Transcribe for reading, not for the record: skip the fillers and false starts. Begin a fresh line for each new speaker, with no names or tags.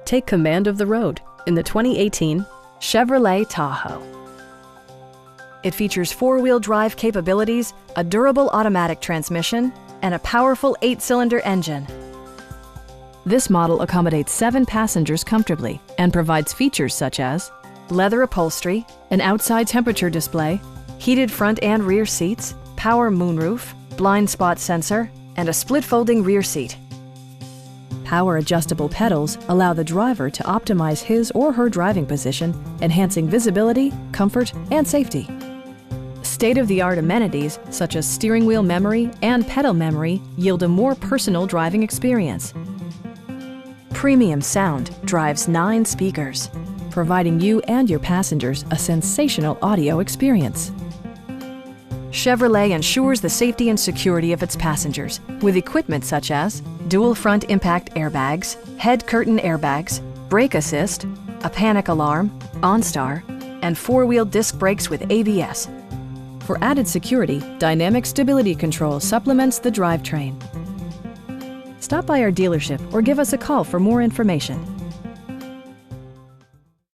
Take command of the road in the 2018 Chevrolet Tahoe. It features four-wheel drive capabilities, a durable automatic transmission, and a powerful 8-cylinder engine. This model accommodates 7 passengers comfortably and provides features such as leather upholstery, an outside temperature display, heated front and rear seats, power moonroof, blind spot sensor, and a split folding rear seat. Power adjustable pedals allow the driver to optimize his or her driving position, enhancing visibility, comfort, and safety. State-of-the-art amenities such as steering wheel memory and pedal memory yield a more personal driving experience. Premium sound drives 9 speakers, providing you and your passengers a sensational audio experience. Chevrolet ensures the safety and security of its passengers with equipment such as dual front impact airbags, head curtain airbags, brake assist, a panic alarm, OnStar, and 4-wheel disc brakes with ABS. For added security, dynamic stability control supplements the drivetrain. Stop by our dealership or give us a call for more information.